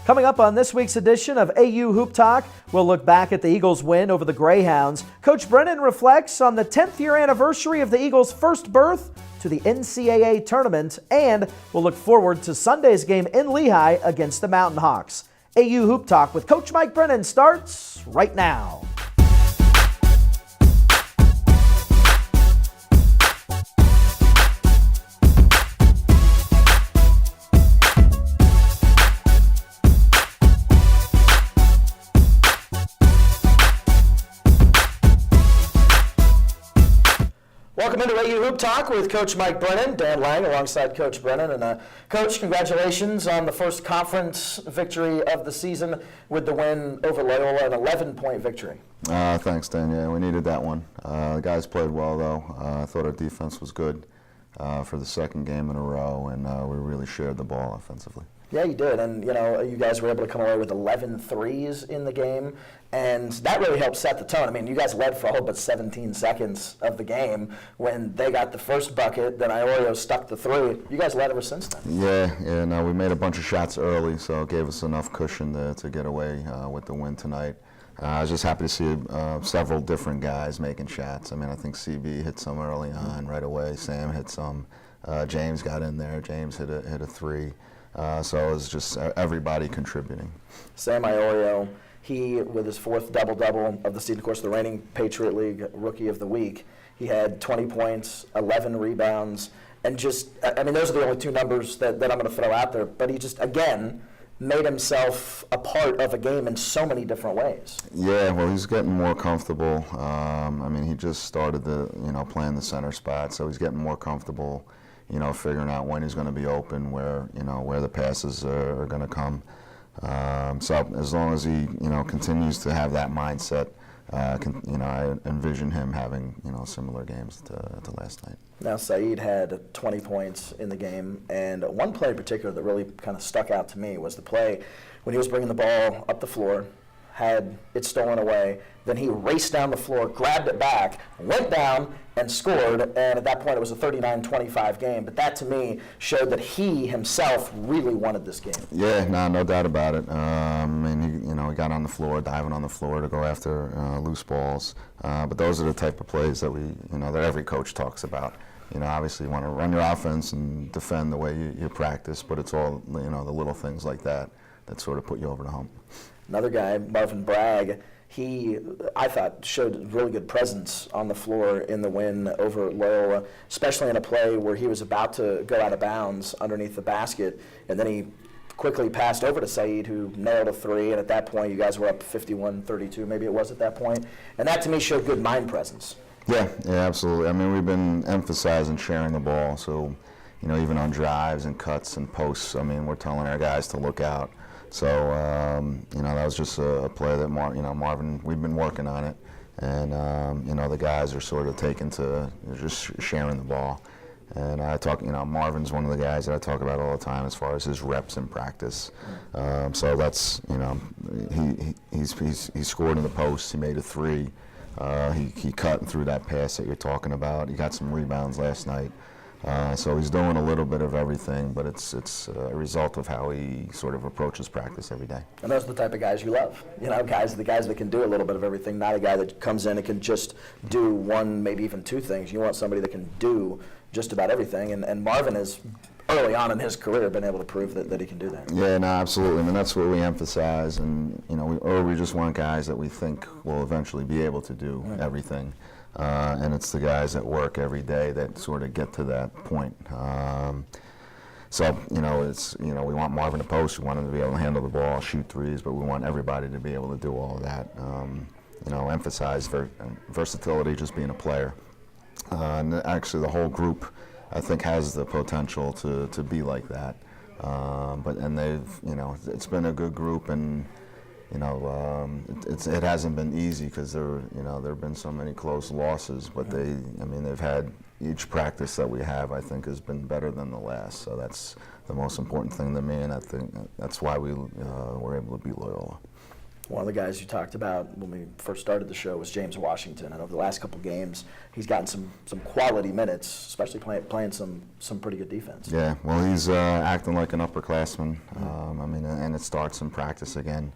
Coming up on this week's edition of AU Hoop Talk, we'll look back at the Eagles' win over the Greyhounds. Coach Brennan reflects on the 10th year anniversary of the Eagles' first berth to the NCAA Tournament, and we'll look forward to Sunday's game in Lehigh against the Mountain Hawks. AU Hoop Talk with Coach Mike Brennan starts right now. Welcome into AU Hoop Talk with Coach Mike Brennan, Dan Lang alongside Coach Brennan. And Coach, congratulations on the first conference victory of the season with the win over Loyola, an 11-point victory. Thanks, Dan. Yeah, we needed that one. The guys played well, though. I thought our defense was good for the second game in a row, and we really shared the ball offensively. Yeah, you did, and you guys were able to come away with 11 threes in the game, and that really helped set the tone. I mean, you guys led for all but 17 seconds of the game when they got the first bucket, then Iorio stuck the three. You guys led ever since then. Yeah, no, we made a bunch of shots early, so it gave us enough cushion to get away with the win tonight. I was just happy to see several different guys making shots. I mean, I think CB hit some early on right away. Sam hit some. James got in there. James hit a three. So it was just everybody contributing. Sam Iorio, he, with his fourth double-double of the season, of course, the reigning Patriot League Rookie of the Week, he had 20 points, 11 rebounds, and just, I mean, those are the only two numbers that I'm going to throw out there, but he just, again, made himself a part of a game in so many different ways. Yeah, well, he's getting more comfortable. I mean, he just started playing the center spot, so he's getting more comfortable. Figuring out when he's going to be open, where the passes are going to come. So as long as he continues to have that mindset, I envision him having similar games to last night. Now Saeed had 20 points in the game, and one play in particular that really kind of stuck out to me was the play when he was bringing the ball up the floor, had it stolen away, then he raced down the floor, grabbed it back, went down, and scored, and at that point it was a 39-25 game. But that, to me, showed that he himself really wanted this game. Yeah, no doubt about it. I mean, he got on the floor, diving on the floor to go after loose balls. But those are the type of plays that that every coach talks about. Obviously you want to run your offense and defend the way you practice, but it's all, the little things like that sort of put you over the hump. Another guy, Marvin Bragg, he, I thought, showed really good presence on the floor in the win over Loyola, especially in a play where he was about to go out of bounds underneath the basket, and then he quickly passed over to Saeed, who nailed a three, and at that point you guys were up 51-32, maybe it was at that point, and that to me showed good mind presence. Yeah, absolutely. I mean, we've been emphasizing sharing the ball, so even on drives and cuts and posts, I mean, we're telling our guys to look out. So, that was just a play that Marvin, we've been working on it, and, the guys are sort of taken to just sharing the ball. And I talk, Marvin's one of the guys that I talk about all the time as far as his reps in practice. So that's, he scored in the post, he made a three, he cut and threw that pass that you're talking about. He got some rebounds last night. So he's doing a little bit of everything, but it's a result of how he sort of approaches practice every day. And those are the type of guys you love. The guys that can do a little bit of everything, not a guy that comes in and can just do one, maybe even two things. You want somebody that can do just about everything, and Marvin has, early on in his career, been able to prove that he can do that. Yeah, no, absolutely. I mean, that's what we emphasize, and we just want guys that we think will eventually be able to do everything. And it's the guys that work every day that sort of get to that point. So, it's, we want Marvin to post, we want him to be able to handle the ball, shoot threes, but we want everybody to be able to do all of that. Emphasize versatility, just being a player. And actually the whole group, I think, has the potential to be like that. And they've, it's been a good group, and it hasn't been easy because there have been so many close losses, but they've had each practice that we have, I think, has been better than the last. So that's the most important thing to me, and I think that's why we were able to beat Loyola. One of the guys you talked about when we first started the show was James Washington, and over the last couple games, he's gotten some quality minutes, especially playing some pretty good defense. Yeah, well, he's acting like an upperclassman. I mean, and it starts in practice again.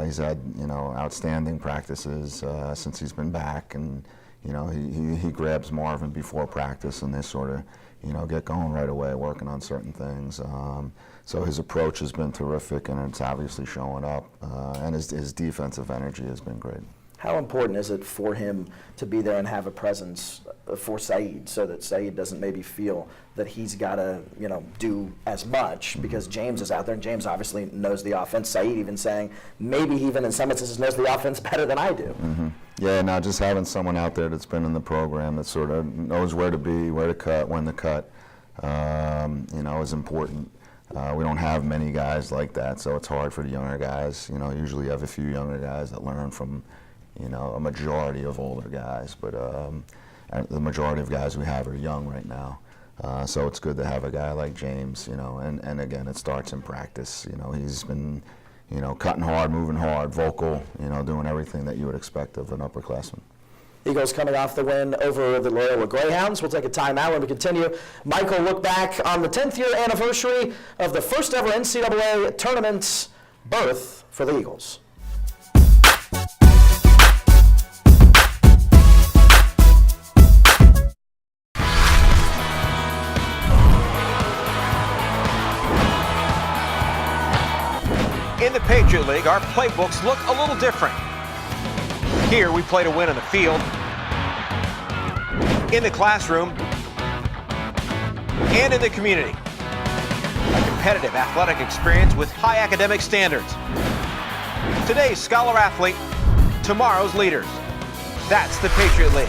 He's had, outstanding practices since he's been back, and he grabs Marvin before practice, and they sort of, get going right away, working on certain things. So his approach has been terrific, and it's obviously showing up. And his defensive energy has been great. How important is it for him to be there and have a presence for Saeed, so that Saeed doesn't maybe feel that he's got to, do as much because James is out there, and James obviously knows the offense. Saeed even saying maybe even in some instances knows the offense better than I do. Mm-hmm. Yeah, now just having someone out there that's been in the program that sort of knows where to be, where to cut, when to cut, is important. We don't have many guys like that, so it's hard for the younger guys. Usually you have a few younger guys that learn from, a majority of older guys, but the majority of guys we have are young right now. So it's good to have a guy like James, and again, it starts in practice. He's been, cutting hard, moving hard, vocal, doing everything that you would expect of an upperclassman. Eagles coming off the win over the Loyola Greyhounds. We'll take a timeout when we continue. Michael, look back on the 10th year anniversary of the first ever NCAA Tournament berth for the Eagles. In the Patriot League, our playbooks look a little different. Here, we play to win on the field, in the classroom, and in the community. A competitive athletic experience with high academic standards. Today's scholar athlete, tomorrow's leaders. That's the Patriot League.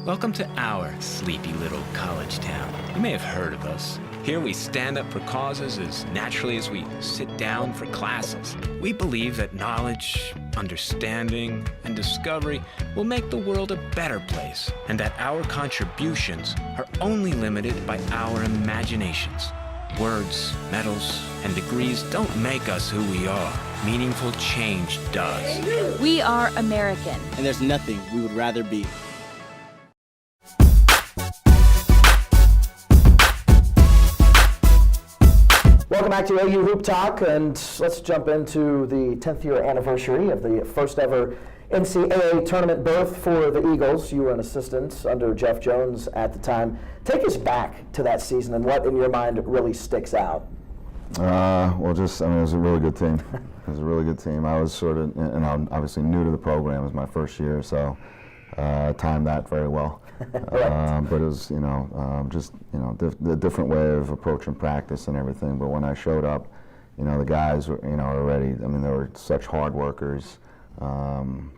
Welcome to our sleepy little college town. You may have heard of us. Here we stand up for causes as naturally as we sit down for classes. We believe that knowledge, understanding, and discovery will make the world a better place, and that our contributions are only limited by our imaginations. Words, medals, and degrees don't make us who we are. Meaningful change does. We are American. And there's nothing we would rather be. Welcome back to AU Hoop Talk, and let's jump into the 10th year anniversary of the first ever NCAA Tournament berth for the Eagles. You were an assistant under Jeff Jones at the time. Take us back to that season and what in your mind really sticks out. It was a really good team. It was a really good team. I was sort of, and I'm obviously new to the program. It was my first year, so timed that very well. But it was, the different way of approaching practice and everything. But when I showed up, the guys were, already, they were such hard workers. And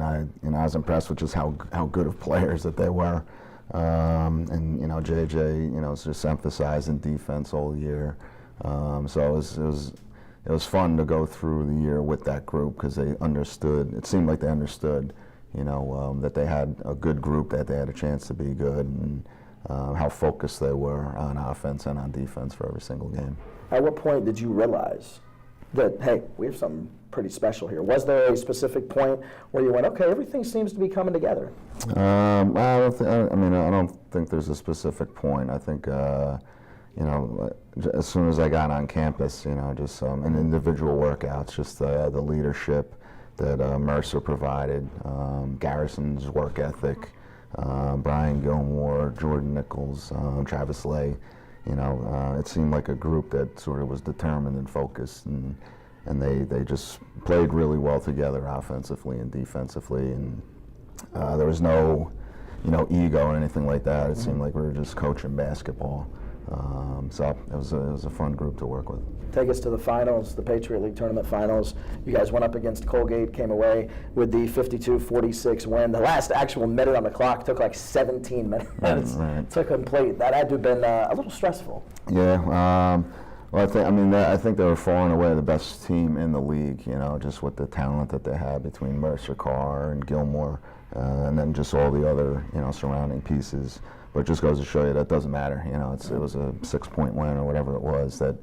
I was impressed with just how good of players that they were. JJ, was just emphasizing defense all year. So it was fun to go through the year with that group because they understood. It seemed like they understood. That they had a good group, that they had a chance to be good, and how focused they were on offense and on defense for every single game. At what point did you realize that, hey, we have something pretty special here? Was there a specific point where you went, okay, everything seems to be coming together? I don't think there's a specific point. I think, as soon as I got on campus, just in individual workouts, just the leadership that Mercer provided, Garrison's work ethic, Brian Gilmore, Jordan Nichols, Travis Lay. It seemed like a group that sort of was determined and focused, and they just played really well together offensively and defensively, and there was no ego or anything like that. It seemed like we were just coaching basketball. So it was a fun group to work with. Take us to the finals, the Patriot League Tournament finals. You guys went up against Colgate, came away with the 52-46 win. The last actual minute on the clock took like 17 minutes Right. to complete. That had to have been a little stressful. Yeah. Well, I think they were far and away the best team in the league. Just with the talent that they had between Mercer, Carr, and Gilmore, and then just all the other surrounding pieces. But it just goes to show you that doesn't matter. It was a 6-point win or whatever it was. That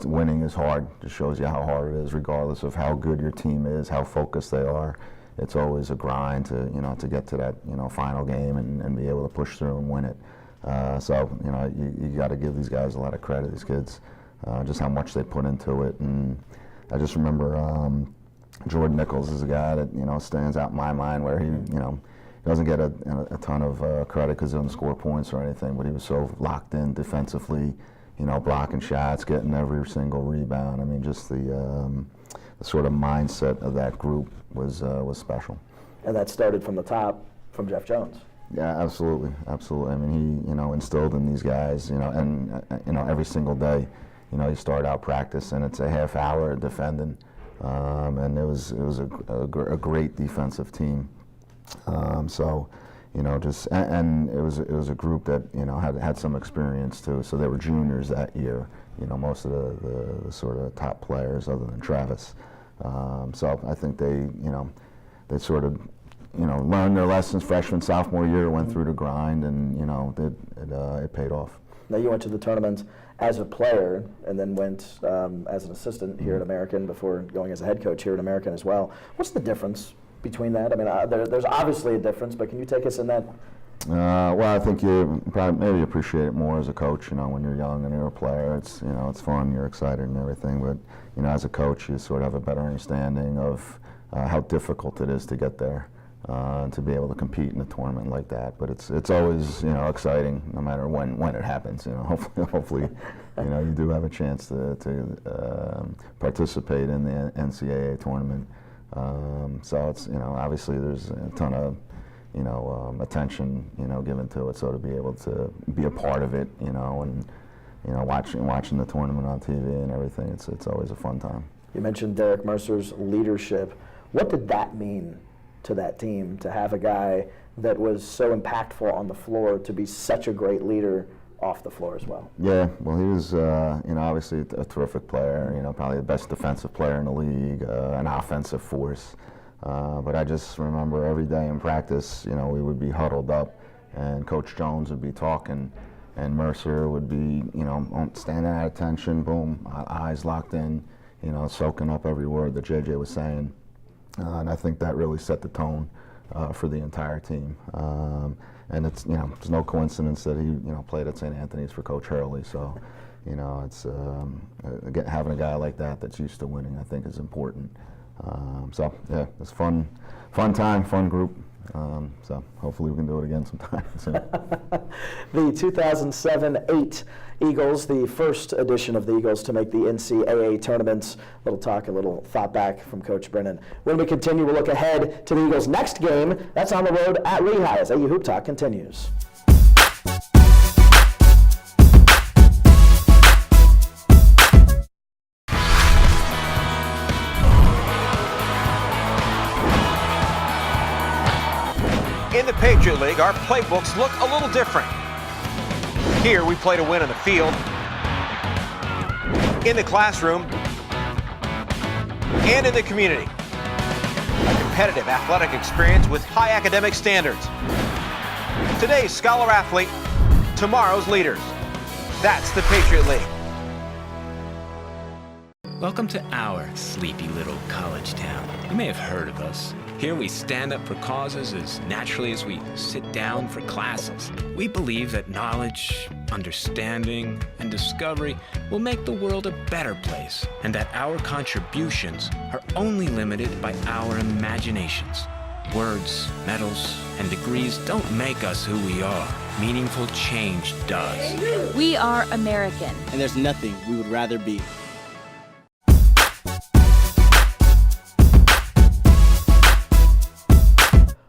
winning is hard. It just shows you how hard it is, regardless of how good your team is, how focused they are. It's always a grind to get to that final game and be able to push through and win it. So you got to give these guys a lot of credit, these kids, just how much they put into it. And I just remember Jordan Nichols is a guy that stands out in my mind, where he doesn't get a ton of credit because he doesn't score points or anything, but he was so locked in defensively, blocking shots, getting every single rebound. I mean, just the sort of mindset of that group was special. And that started from the top, from Jeff Jones. Yeah, absolutely. I mean, he instilled in these guys, and every single day, you start out practice and it's a half hour defending, and it was a great defensive team. So, and it was a group that had some experience too. So they were juniors that year. Most of the sort of top players, other than Travis. So I think they sort of learned their lessons freshman, sophomore year, went through the grind, and it paid off. Now you went to the tournament as a player, and then went as an assistant here at American before going as a head coach here at American as well. What's the difference between that? I mean, there's obviously a difference, but can you take us in that? Well, I think you probably maybe appreciate it more as a coach. When you're young and you're a player, it's it's fun, you're excited and everything. But as a coach, you sort of have a better understanding of how difficult it is to get there, to be able to compete in a tournament like that. But it's always exciting, no matter when it happens. Hopefully, you do have a chance to participate in the NCAA tournament. So it's obviously there's a ton of attention given to it. So to be able to be a part of it, and watching the tournament on TV and everything, it's always a fun time. You mentioned Derek Mercer's leadership. What did that mean to that team, to have a guy that was so impactful on the floor to be such a great leader off the floor as well? Yeah, well, he was obviously a terrific player. Probably the best defensive player in the league, an offensive force. But I just remember every day in practice, we would be huddled up, and Coach Jones would be talking, and Mercer would be, standing at attention, boom, eyes locked in, soaking up every word that JJ was saying. And I think that really set the tone for the entire team. And it's, it's no coincidence that he, played at St. Anthony's for Coach Hurley. So, it's having a guy like that that's used to winning, I think, is important. So yeah, it's fun time, fun group. So hopefully we can do it again sometime soon. The 2007-8 Eagles, the first edition of the Eagles to make the NCAA Tournament. A little thought back from Coach Brennan. When we continue, we'll look ahead to the Eagles' next game. That's on the road at Lehigh as AU Hoop Talk continues. In the Patriot League, our playbooks look a little different. Here, we play to win on the field, in the classroom, and in the community. A competitive athletic experience with high academic standards. Today's scholar athlete, tomorrow's leaders. That's the Patriot League. Welcome to our sleepy little college town. You may have heard of us. Here we stand up for causes as naturally as we sit down for classes. We believe that knowledge, understanding, and discovery will make the world a better place, and that our contributions are only limited by our imaginations. Words, medals, and degrees don't make us who we are. Meaningful change does. We are American. And there's nothing we would rather be.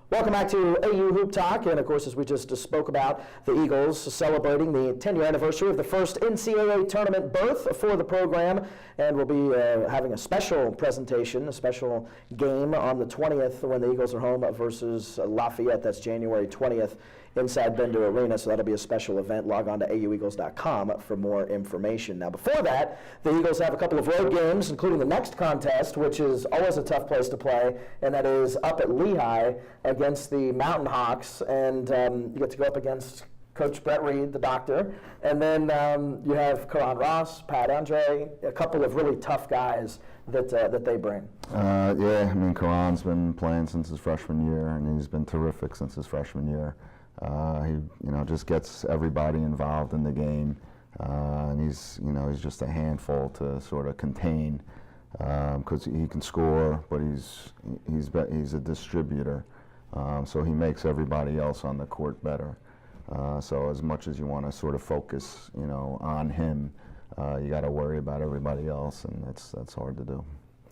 Welcome back to AU Hoop Talk, and of course, as we just spoke about, the Eagles celebrating the 10-year anniversary of the first NCAA Tournament berth for the program, and we'll be having a special presentation, a special game on the 20th when the Eagles are home versus Lafayette. That's January 20th inside Bender Arena, so that'll be a special event. Log on to aueagles.com for more information. Now, before that, the Eagles have a couple of road games, including the next contest, which is always a tough place to play, and that is up at Lehigh against the Mountain Hawks, and you get to go up against Coach Brett Reed, the doctor, and then you have Karan Ross, Pat Andre, a couple of really tough guys that they bring. Yeah, I mean, Karan's been playing since his freshman year, and he's been terrific since his freshman year. He, just gets everybody involved in the game, and he's just a handful to sort of contain, because he can score, but he's a distributor, so he makes everybody else on the court better. So as much as you want to sort of focus, on him, you got to worry about everybody else, and that's hard to do.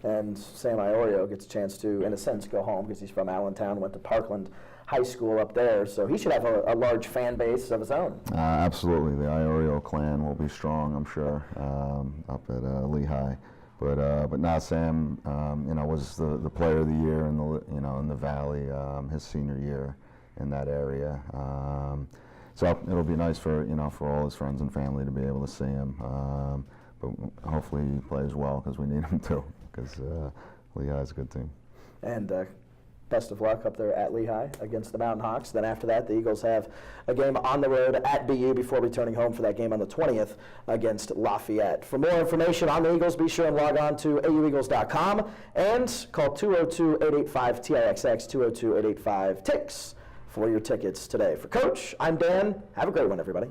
And Sam Iorio gets a chance to, in a sense, go home because he's from Allentown, went to Parkland High School up there, so he should have a large fan base of his own. Absolutely, the Iorio clan will be strong, I'm sure, up at Lehigh. But now Sam, was the player of the year in the Valley his senior year in that area. So it'll be nice for all his friends and family to be able to see him. But hopefully he plays well because we need him to, because Lehigh's a good team. And best of luck up there at Lehigh against the Mountain Hawks. Then after that, the Eagles have a game on the road at BU before returning home for that game on the 20th against Lafayette. For more information on the Eagles, be sure and log on to aueagles.com and call 202-885-TIXX, 202-885-TIX for your tickets today. For Coach, I'm Dan. Have a great one, everybody.